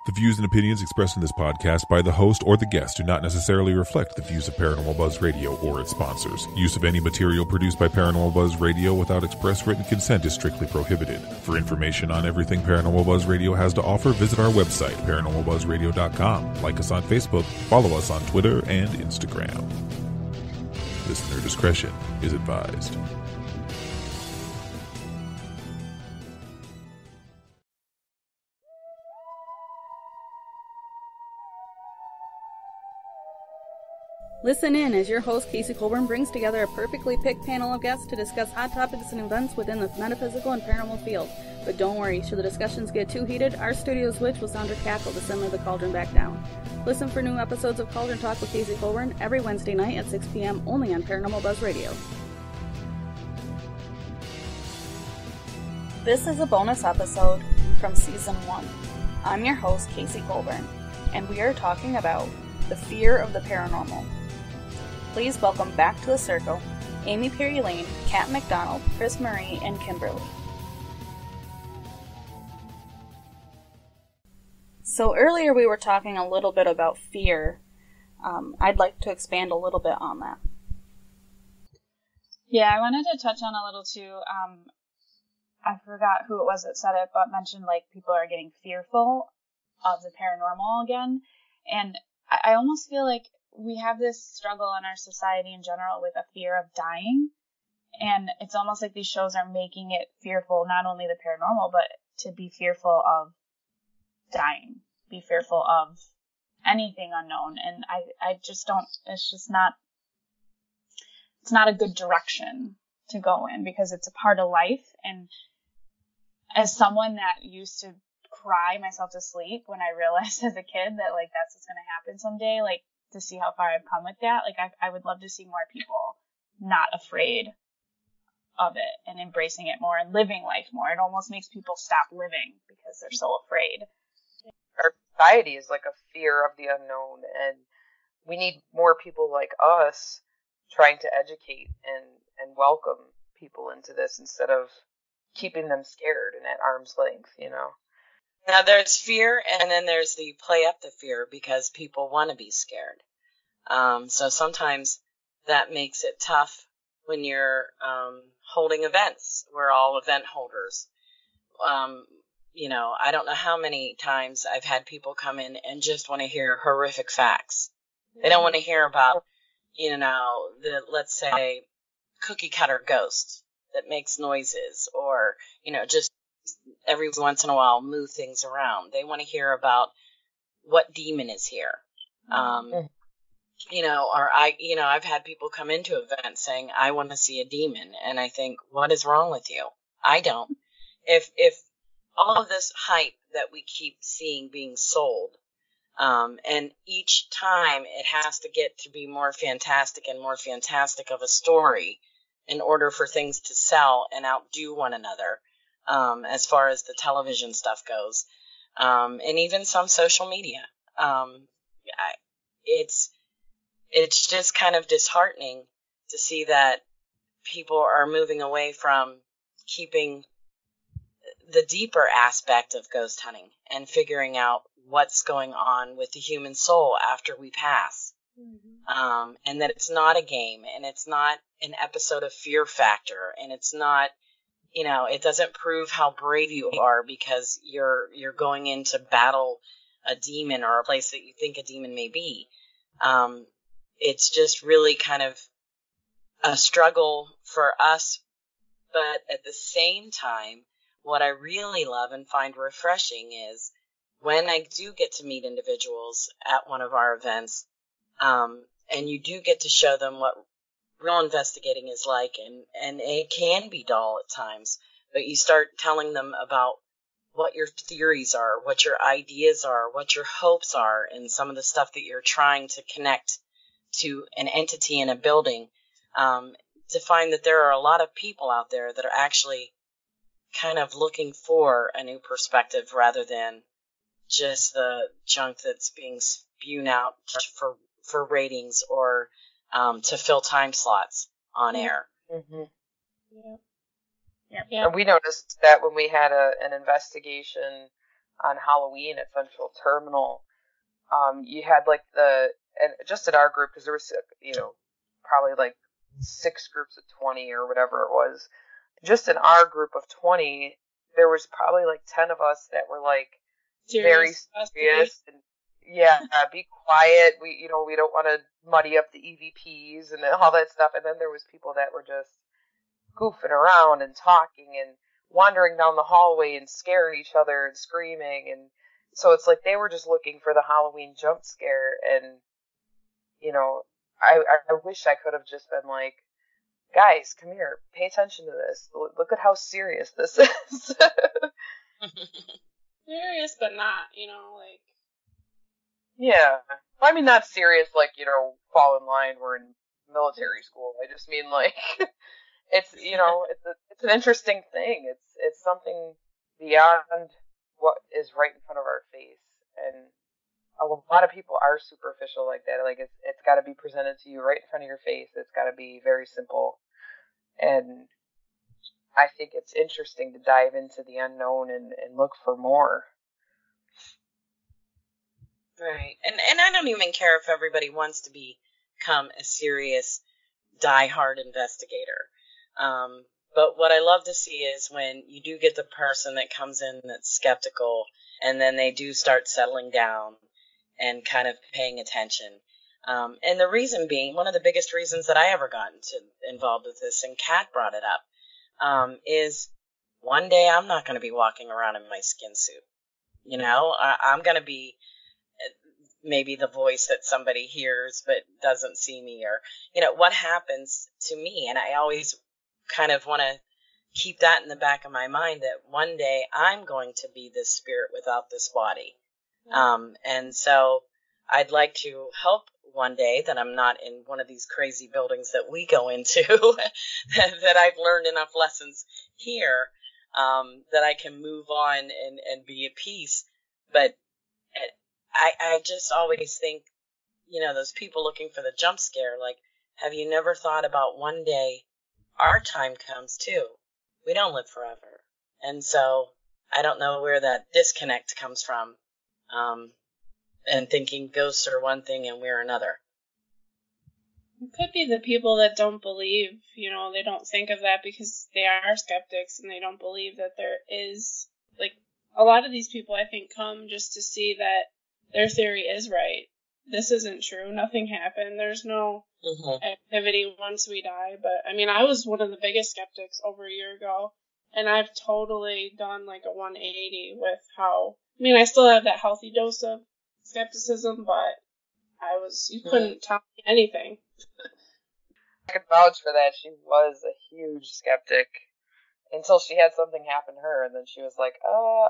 The views and opinions expressed in this podcast by the host or the guest do not necessarily reflect the views of Paranormal Buzz Radio or its sponsors. Use of any material produced by Paranormal Buzz Radio without express written consent is strictly prohibited. For information on everything Paranormal Buzz Radio has to offer, visit our website, paranormalbuzzradio.com. Like us on Facebook, follow us on Twitter and Instagram. Listener discretion is advised. Listen in as your host, Casey Colburn, brings together a perfectly picked panel of guests to discuss hot topics and events within the metaphysical and paranormal field. But don't worry, should the discussions get too heated, our studio switch will sound a cackle to simmer the cauldron back down. Listen for new episodes of Cauldron Talk with Casey Colburn every Wednesday night at 6 p.m. only on Paranormal Buzz Radio. This is a bonus episode from Season 1. I'm your host, Casey Colburn, and we are talking about the fear of the paranormal. Please welcome back to the circle Amy Perry Lane, Kat McDonald, Cryss Marie, and Kimberly. So earlier we were talking a little bit about fear. I'd like to expand a little bit on that. Yeah, I wanted to touch on a little too. I forgot who it was that said it, but mentioned like people are getting fearful of the paranormal again. And I almost feel like we have this struggle in our society in general with a fear of dying. And it's almost like these shows are making it fearful, not only the paranormal, but to be fearful of dying, be fearful of anything unknown. And I just don't, it's not a good direction to go in because it's a part of life. And as someone that used to cry myself to sleep when I realized as a kid that like that's what's going to happen someday, like to see how far I've come with that, like I would love to see more people not afraid of it and embracing it more and living life more. It almost makes people stop living because they're so afraid. Our society is like a fear of the unknown, and we need more people like us trying to educate and welcome people into this instead of keeping them scared and at arm's length, you know. Now, there's fear, and then there's the play up the fear because people want to be scared. So sometimes that makes it tough when you're holding events. We're all event holders. You know, I don't know how many times I've had people come in and just want to hear horrific facts. They don't want to hear about, you know, let's say, cookie cutter ghost that makes noises or, you know, just every once in a while move things around. They want to hear about what demon is here. You know, or I've had people come into events saying, I want to see a demon. And I think, what is wrong with you? I don't. If all of this hype that we keep seeing being sold, and each time it has to get to be more fantastic and more fantastic of a story in order for things to sell and outdo one another. As far as the television stuff goes, and even some social media. It's just kind of disheartening to see that people are moving away from keeping the deeper aspect of ghost hunting and figuring out what's going on with the human soul after we pass. Mm-hmm. And that it's not a game, and it's not an episode of Fear Factor, and it's not, you know, it doesn't prove how brave you are because you're going in to battle a demon or a place that you think a demon may be. It's just really kind of a struggle for us. But at the same time, what I really love and find refreshing is when I do get to meet individuals at one of our events, and you do get to show them what real investigating is like, and it can be dull at times, but you start telling them about what your theories are, what your ideas are, what your hopes are, and some of the stuff that you're trying to connect to an entity in a building, to find that there are a lot of people out there that are actually kind of looking for a new perspective rather than just the junk that's being spewed out for ratings or to fill time slots on air. Mm-hmm. Yeah. And we noticed that when we had an investigation on Halloween at Central Terminal. You had like and just in our group, because there was, probably like 6 groups of 20 or whatever it was. Just in our group of 20, there was probably like 10 of us that were like very serious and be quiet. We don't want to muddy up the EVPs and all that stuff. And then there was people that were just goofing around and talking and wandering down the hallway and scaring each other and screaming. And so it's like they were just looking for the Halloween jump scare. And, I wish I could have just been like, guys, come here, pay attention to this. Look at how serious this is. Serious, but not, like. Yeah. I mean, not serious, like, fall in line, we're in military school. I just mean, like, it's, it's an interesting thing. It's something beyond what is right in front of our face. And a lot of people are superficial like that. Like, it's got to be presented to you right in front of your face. It's got to be very simple. And I think it's interesting to dive into the unknown and look for more. Right. And I don't even care if everybody wants to become a serious, die-hard investigator. But what I love to see is when you do get the person that comes in that's skeptical, and then they do start settling down and kind of paying attention. And the reason being, one of the biggest reasons that I ever got involved with this, and Kat brought it up, is one day I'm not going to be walking around in my skin suit. I'm going to be maybe the voice that somebody hears but doesn't see me, or, what happens to me. And I always kind of want to keep that in the back of my mind, that one day I'm going to be this spirit without this body. And so I'd like to hope one day that I'm not in one of these crazy buildings that we go into, that I've learned enough lessons here, that I can move on and be at peace. But I just always think, those people looking for the jump scare, like, have you never thought about one day our time comes too? We don't live forever. And so I don't know where that disconnect comes from. And thinking ghosts are one thing and we're another. It could be the people that don't believe, they don't think of that because they are skeptics and they don't believe that there is, like, a lot of these people, I think, come just to see that their theory is right. This isn't true. Nothing happened. There's no activity once we die. But, I mean, I was one of the biggest skeptics over a year ago, and I've totally done, like, a 180 with how, I still have that healthy dose of skepticism, but you couldn't tell me anything. I could vouch for that. She was a huge skeptic until she had something happen to her, and then she was like,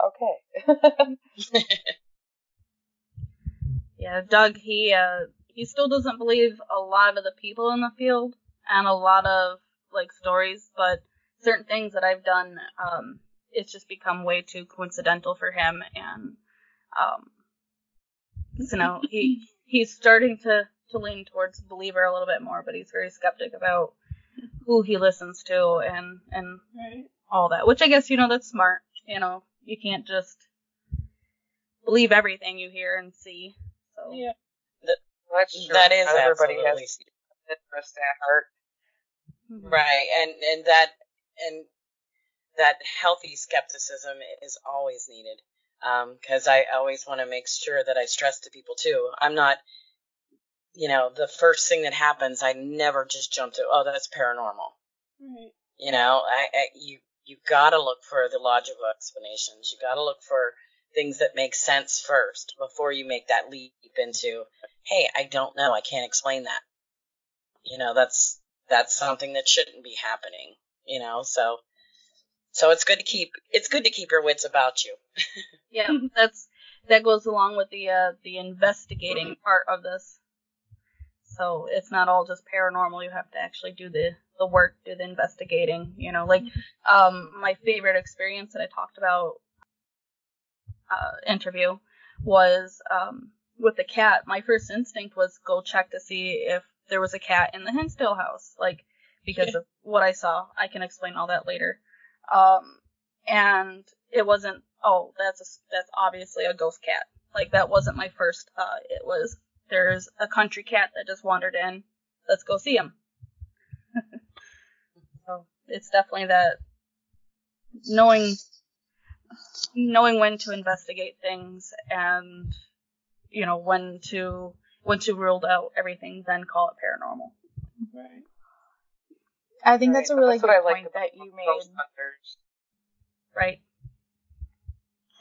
okay. Yeah, Doug, he still doesn't believe a lot of the people in the field and a lot of, like, stories, but certain things that I've done, it's just become way too coincidental for him, and, he's starting to lean towards believer a little bit more, but he's very skeptic about who he listens to and right. all that, which I guess, that's smart. You can't just believe everything you hear and see. So. Yeah. That's true. That is everybody absolutely. has interest at heart. Mm-hmm. Right. And that healthy skepticism is always needed. Because I always want to make sure that I stress to people too. I'm not, the first thing that happens, I never just jump to, oh, that's paranormal. Right. You gotta look for the logical explanations. You gotta look for things that make sense first before you make that leap into, hey, I don't know, I can't explain that. That's something that shouldn't be happening. So it's good to keep your wits about you. Yeah, that goes along with the investigating part of this. So it's not all just paranormal. You have to actually do the work, do the investigating. My favorite experience that I talked about interview was with the cat. My first instinct was go check to see if there was a cat in the Hinsdale house, because of what I saw. I can explain all that later. And it wasn't oh, that's obviously a ghost cat. Like, that wasn't my first thought. It was, there's a country cat that just wandered in. Let's go see him. So it's definitely that knowing when to investigate things and, you know, when to rule out everything, then call it paranormal. Right. I think that's a really That's what good I like point about that you made. ghost hunters. Right.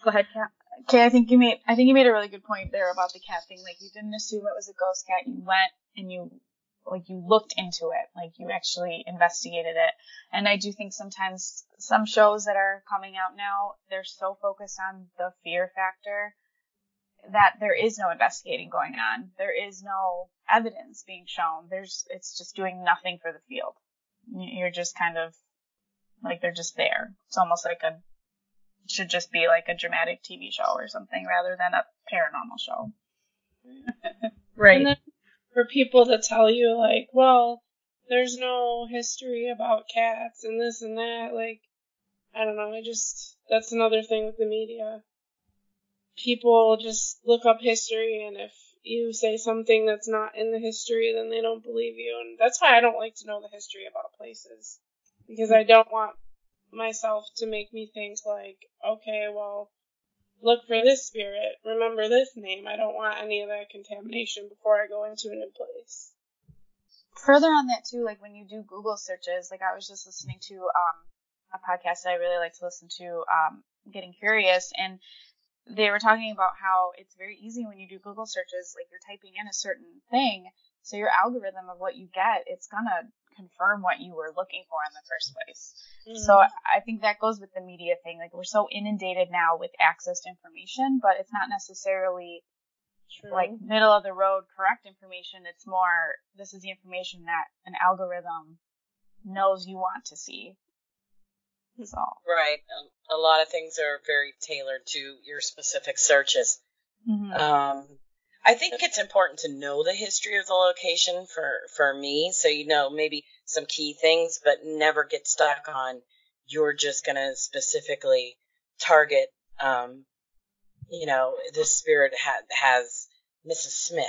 Go ahead, Kat. Okay, I think you made a really good point there about the cat thing. Like, you didn't assume it was a ghost cat. You went and you looked into it. Like, you actually investigated it. And I do think sometimes some shows that are coming out now, they're so focused on the fear factor that there is no investigating going on. There is no evidence being shown. It's just doing nothing for the field. You're just kind of, like, they're just there. It's almost like should just be like a dramatic TV show or something rather than a paranormal show. Right. And then for people to tell you, like, well, there's no history about cats and this and that, like, I don't know, that's another thing with the media. People just look up history, and if you say something that's not in the history, then they don't believe you. And that's why I don't like to know the history about places, because I don't want myself to make me think like, okay, well, look for this spirit, remember this name. I don't want any of that contamination before I go into a new place. Further on that too, like when you do Google searches, like I was just listening to a podcast that I really like to listen to, Getting Curious, and they were talking about how it's very easy when you do Google searches, like you're typing in a certain thing, so your algorithm of what you get, it's gonna confirm what you were looking for in the first place. Mm-hmm. So I think that goes with the media thing. Like, we're so inundated now with access to information, but it's not necessarily like middle of the road correct information. It's more, this is the information that an algorithm knows you want to see. So. Right. A lot of things are very tailored to your specific searches. Mm-hmm. I think it's important to know the history of the location for me, so you know maybe some key things, but never get stuck on you're just going to specifically target, this spirit has Mrs. Smith,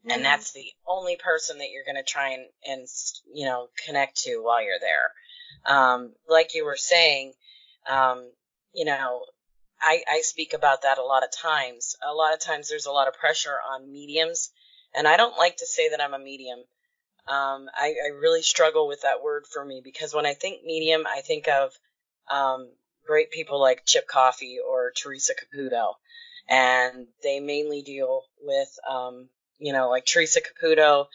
mm-hmm. and that's the only person that you're going to try and connect to while you're there. Like you were saying, I speak about that a lot of times. A lot of times there's a lot of pressure on mediums, and I don't like to say that I'm a medium. I really struggle with that word for me, because when I think medium, I think of great people like Chip Coffey or Teresa Caputo, and they mainly deal with, like Teresa Caputo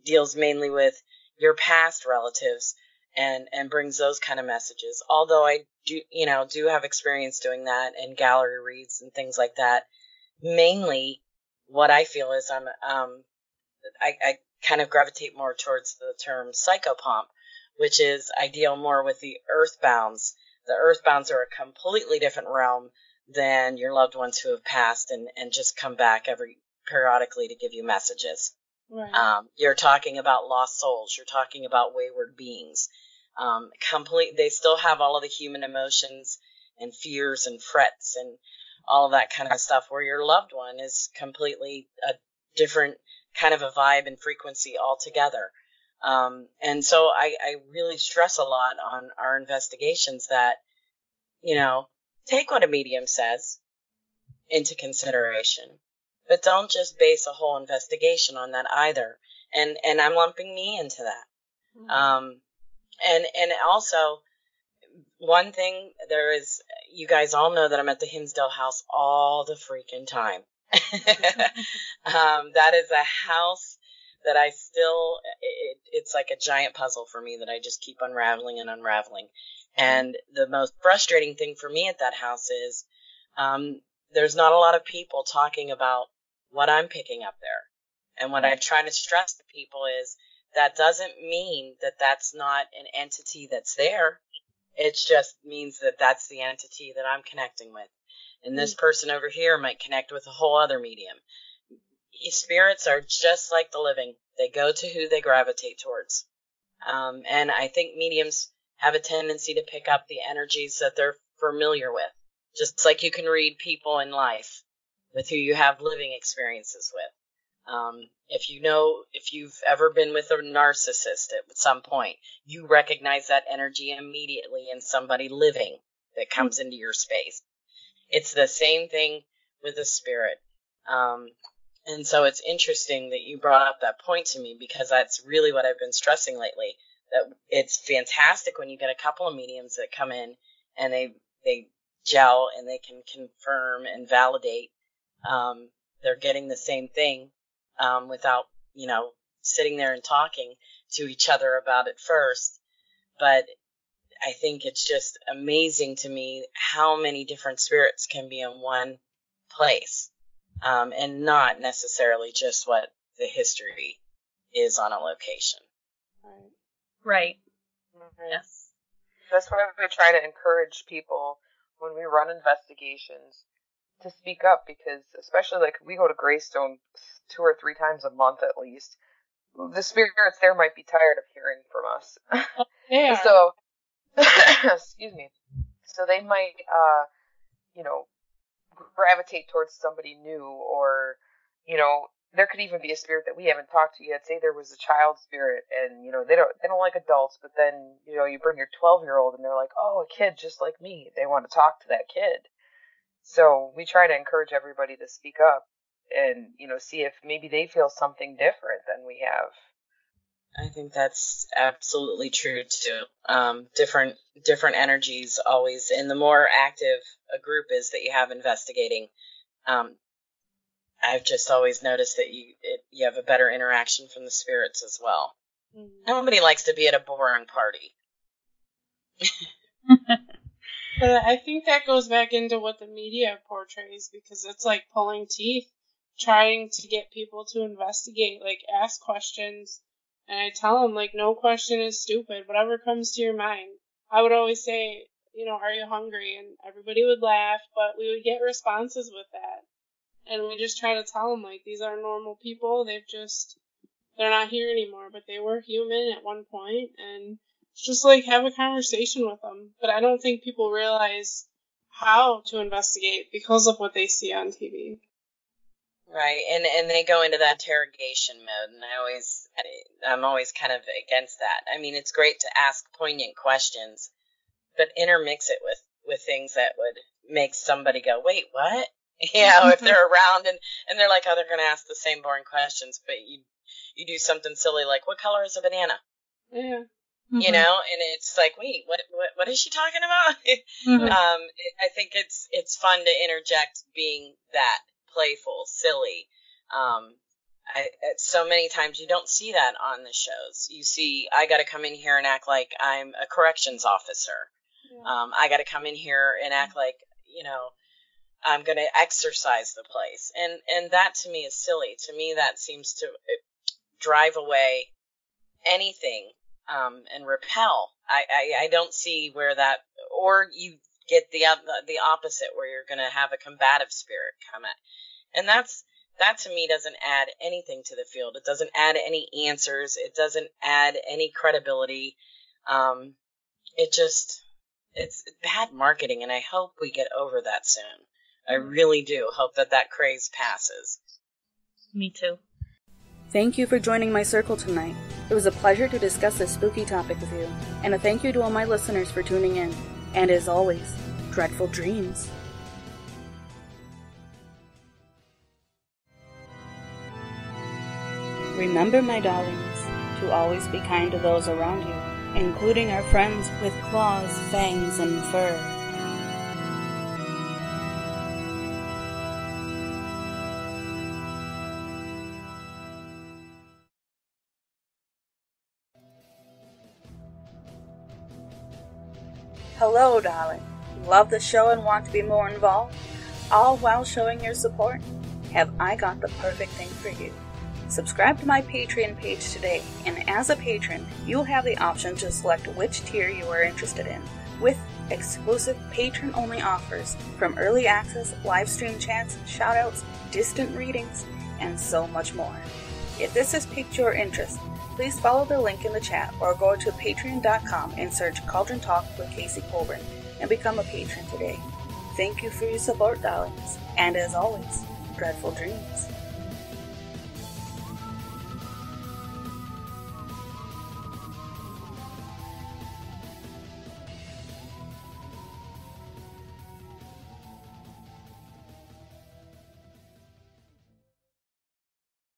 deals mainly with your past relatives and brings those kind of messages. Although I do have experience doing that and gallery reads and things like that. Mainly what I feel is I kind of gravitate more towards the term psychopomp, which is I deal more with the earthbounds. The earthbounds are a completely different realm than your loved ones who have passed and just come back periodically to give you messages. Right. You're talking about lost souls. You're talking about wayward beings. They still have all of the human emotions and fears and frets and all of that kind of stuff, where your loved one is completely a different kind of a vibe and frequency altogether. And so I really stress a lot on our investigations that, take what a medium says into consideration, but don't just base a whole investigation on that either. And I'm lumping me into that. Mm-hmm. And also, one thing you guys all know that I'm at the Hinsdale house all the freaking time. That is a house that I still, it's like a giant puzzle for me that I just keep unraveling and unraveling. And the most frustrating thing for me at that house is, there's not a lot of people talking about what I'm picking up there. And what I try to stress to people is, that doesn't mean that that's not an entity that's there. It just means that that's the entity that I'm connecting with. And this person over here might connect with a whole other medium. Spirits are just like the living. They go to who they gravitate towards. And I think mediums have a tendency to pick up the energies that they're familiar with. Just like you can read people in life with who you have living experiences with. If you've ever been with a narcissist at some point, you recognize that energy immediately in somebody living that comes into your space. It's the same thing with a spirit. And so it's interesting that you brought up that point to me, because that's really what I've been stressing lately, that it's fantastic when you get a couple of mediums that come in and they gel and they can confirm and validate they're getting the same thing without, sitting there and talking to each other about it first. But I think it's just amazing to me how many different spirits can be in one place, and not necessarily just what the history is on a location. Right. Mm-hmm. Yes. That's why we try to encourage people when we run investigations to speak up, because especially like we go to Greystone 2 or 3 times a month at least. The spirits there might be tired of hearing from us. Yeah. So, excuse me. So they might, gravitate towards somebody new, or, there could even be a spirit that we haven't talked to yet. Say there was a child spirit, and they don't like adults, but then you bring your 12-year-old, and they're like, oh, a kid just like me. They want to talk to that kid. So we try to encourage everybody to speak up and see if maybe they feel something different than we have. I think that's absolutely true too. Different energies always, and the more active a group is that you have investigating, I've just always noticed that you have a better interaction from the spirits as well. Mm-hmm. Nobody likes to be at a boring party. But I think that goes back into what the media portrays, because it's like pulling teeth, trying to get people to investigate, like ask questions. And I tell them, like, no question is stupid. Whatever comes to your mind. I would always say, are you hungry? And everybody would laugh, but we would get responses with that. And we just try to tell them, like, these are normal people. They're not here anymore, but they were human at one point. And just, like, have a conversation with them. But I don't think people realize how to investigate because of what they see on TV. Right, and they go into that interrogation mode, and I'm always kind of against that. I mean, it's great to ask poignant questions, but intermix it with things that would make somebody go, wait, what? If they're around and they're like, oh, they're going to ask the same boring questions, but you do something silly like, what color is a banana? Yeah. Mm-hmm. And it's like, wait, what is she talking about? Mm-hmm. I think it's fun to interject being that playful, silly. So many times you don't see that on the shows. You see, I got to come in here and act like I'm a corrections officer. Yeah. I got to come in here and act like, I'm going to exercise the place. And that to me is silly. To me, that seems to drive away anything, and repel. I don't see where that, or you get the opposite, where you're going to have a combative spirit come at. And that to me doesn't add anything to the field. It doesn't add any answers. It doesn't add any credibility. It's bad marketing, and I hope we get over that soon. I really do hope that craze passes. Me too. Thank you for joining my circle tonight. It was a pleasure to discuss this spooky topic with you, and a thank you to all my listeners for tuning in. And as always, dreadful dreams. Remember, my darlings, to always be kind to those around you, including our friends with claws, fangs, and fur. Hello, darling. Love the show and want to be more involved? All while showing your support? Have I got the perfect thing for you? Subscribe to my Patreon page today, and as a patron, you'll have the option to select which tier you are interested in, with exclusive patron-only offers from early access, live stream chats, shoutouts, distant readings, and so much more. If this has piqued your interest, please follow the link in the chat or go to patreon.com and search Cauldron Talk with Casey Colburn and become a patron today. Thank you for your support, darlings. And as always, dreadful dreams.